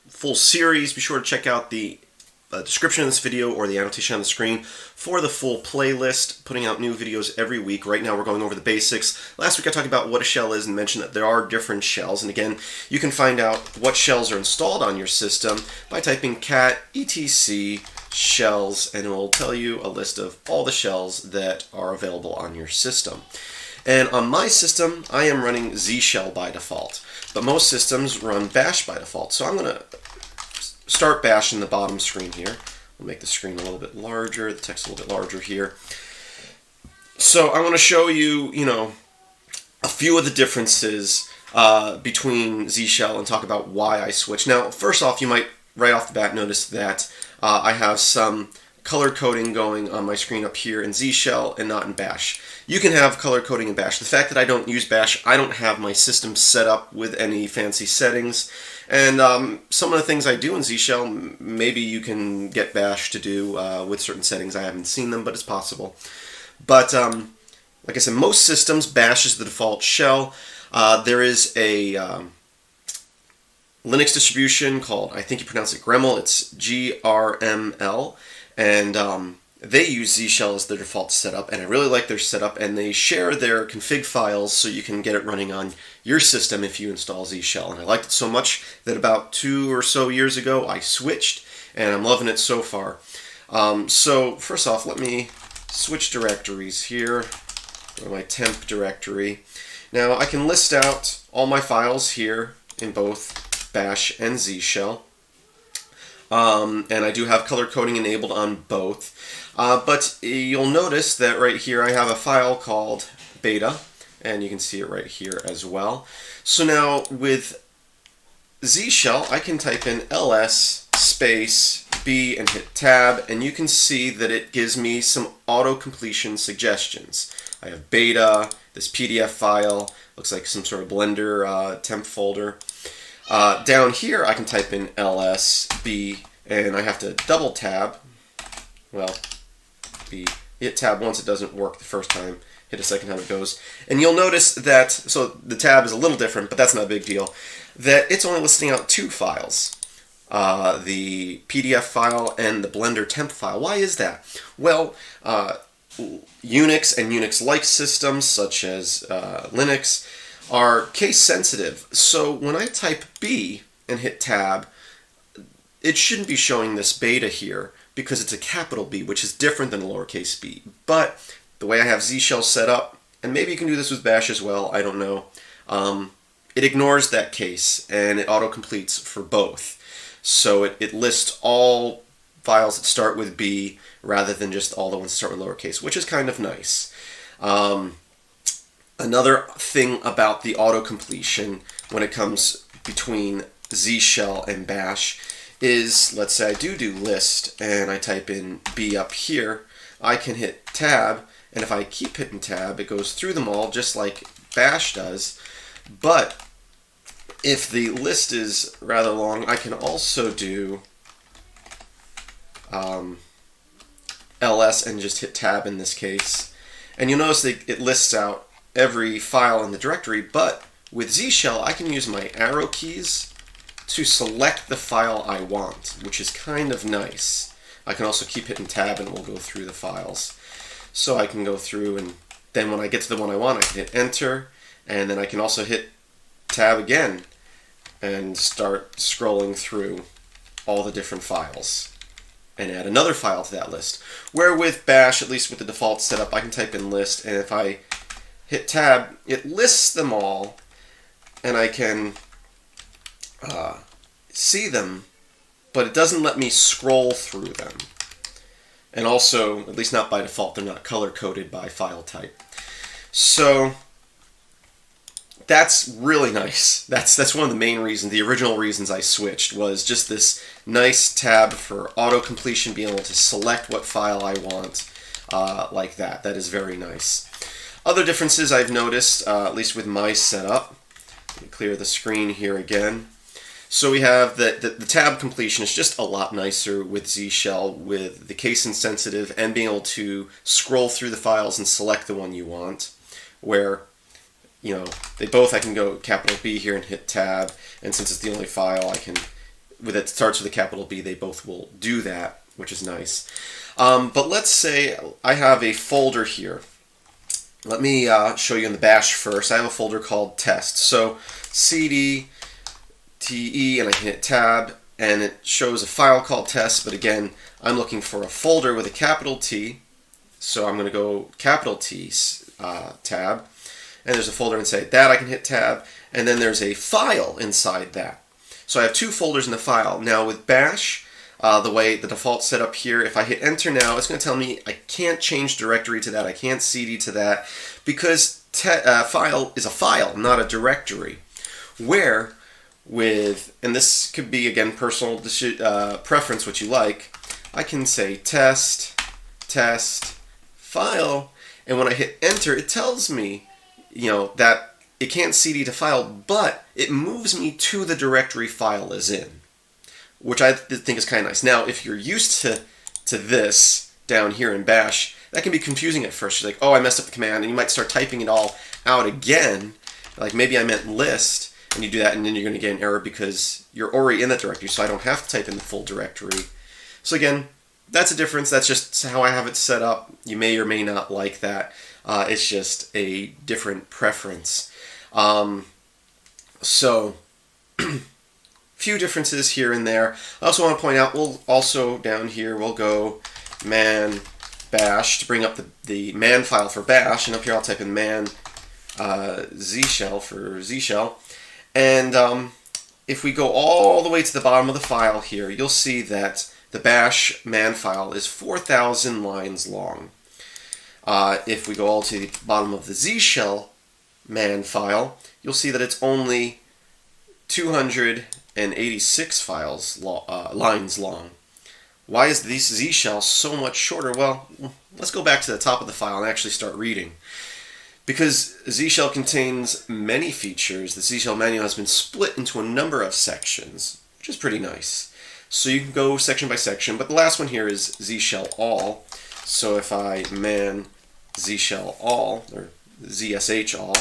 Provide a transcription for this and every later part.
full series, be sure to check out the description of this video or the annotation on the screen for the full playlist, putting out new videos every week. Right now we're going over the basics. Last week I talked about what a shell is and mentioned that there are different shells, and again, you can find out what shells are installed on your system by typing cat etc shells, and it will tell you a list of all the shells that are available on your system. And on my system, I am running Z shell by default, but most systems run bash by default. So I'm going to start bash in the bottom screen here. We'll make the screen a little bit larger, the text a little bit larger here. So I want to show you, a few of the differences between Z shell and talk about why I switched. Now, first off, you might right off the bat notice that I have some color coding going on my screen up here in Z shell and not in bash. You can have color coding in bash. The fact that I don't use bash, I don't have my system set up with any fancy settings. And some of the things I do in Z shell, maybe you can get bash to do with certain settings. I haven't seen them, but it's possible. But like I said, most systems, bash is the default shell. There is a Linux distribution called, I think you pronounce it Greml, it's GRML, and they use Z shell as their default setup, and I really like their setup, and they share their config files so you can get it running on your system if you install Z shell. And I liked it so much that about 2 or so years ago I switched, and I'm loving it so far. So first off, let me switch directories here. Go to my temp directory. Now I can list out all my files here in both bash and Z shell. And I do have color coding enabled on both. But you'll notice that right here I have a file called beta, and you can see it right here as well. So now with Z shell, I can type in ls space b and hit tab, and you can see that it gives me some auto-completion suggestions. I have beta, this PDF file, looks like some sort of Blender temp folder. Down here I can type in ls b, and I have to double tab. Well, hit tab once, it doesn't work the first time, hit a second time it goes. And you'll notice that, so the tab is a little different, but that's not a big deal, that it's only listing out 2 files. The PDF file and the Blender temp file. Why is that? Well, Unix and Unix-like systems, such as Linux, are case sensitive. So when I type B and hit tab, it shouldn't be showing this beta here because it's a capital B, which is different than a lowercase b. But the way I have Z shell set up, and maybe you can do this with bash as well, I don't know, it ignores that case and it auto-completes for both. So it lists all files that start with B rather than just all the ones that start with lowercase, which is kind of nice. Another thing about the auto-completion when it comes between Z shell and bash is, let's say I do list and I type in B up here, I can hit tab, and if I keep hitting tab, it goes through them all just like bash does. But if the list is rather long, I can also do ls and just hit tab in this case. And you'll notice that it lists out every file in the directory, but with Z shell I can use my arrow keys to select the file I want, which is kind of nice. I can also keep hitting tab and it will go through the files. So I can go through, and then when I get to the one I want, I can hit enter, and then I can also hit tab again and start scrolling through all the different files and add another file to that list. Where with bash, at least with the default setup, I can type in list, and if I hit tab, it lists them all, and I can see them, but it doesn't let me scroll through them. And also, at least not by default, they're not color-coded by file type. So that's really nice. That's one of the main reasons, the original reasons I switched, was just this nice tab for auto-completion, being able to select what file I want like that. That is very nice. Other differences I've noticed, at least with my setup, let me clear the screen here again. So we have the tab completion is just a lot nicer with Z shell, with the case insensitive and being able to scroll through the files and select the one you want, where I can go capital B here and hit tab, and since it's the only file I can, with it starts with a capital B, they both will do that, which is nice. But let's say I have a folder here. Let me show you in the bash first. I have a folder called test. So cd te, and I can hit tab, and it shows a file called test, but again, I'm looking for a folder with a capital T, so I'm going to go capital T tab, and there's a folder inside that. I can hit tab, and then there's a file inside that. So I have two folders in the file. Now with bash, the way the default setup here, if I hit enter now, it's going to tell me I can't change directory to that, I can't cd to that, because file is a file, not a directory. Where with, and this could be again personal preference, what you like, I can say test file, and when I hit enter, it tells me, that it can't cd to file, but it moves me to the directory file is in, which I think is kind of nice. Now, if you're used to this down here in bash, that can be confusing at first. You're like, oh, I messed up the command, and you might start typing it all out again, like maybe I meant list, and you do that, and then you're going to get an error because you're already in that directory, so I don't have to type in the full directory. So again, that's a difference. That's just how I have it set up. You may or may not like that. It's just a different preference. So, few differences here and there. I also want to point out, we'll also down here, we'll go man bash to bring up the man file for bash, and up here I'll type in man Z shell for Z shell. And if we go all the way to the bottom of the file here, you'll see that the bash man file is 4,000 lines long. If we go all to the bottom of the Z shell man file, you'll see that it's only 286 lines long. Why is this Z shell so much shorter? Well, let's go back to the top of the file and actually start reading. Because Z shell contains many features, the Z shell manual has been split into a number of sections, which is pretty nice. So you can go section by section, but the last one here is Z shell all. So if I man Z shell all, or ZSH all,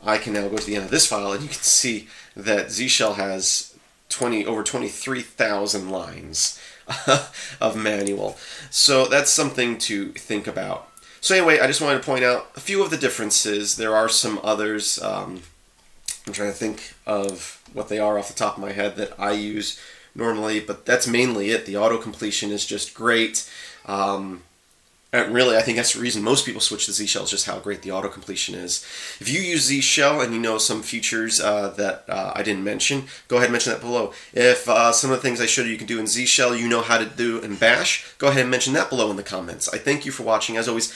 I can now go to the end of this file, and you can see that Z shell has over 23,000 lines of manual. So that's something to think about. So anyway, I just wanted to point out a few of the differences. There are some others. I'm trying to think of what they are off the top of my head that I use normally, but that's mainly it. The auto-completion is just great. And really, I think that's the reason most people switch to Z shell, is just how great the auto-completion is. If you use Z shell and you know some features that I didn't mention, go ahead and mention that below. If some of the things I showed you can do in Z shell you know how to do in bash, go ahead and mention that below in the comments. I thank you for watching. As always,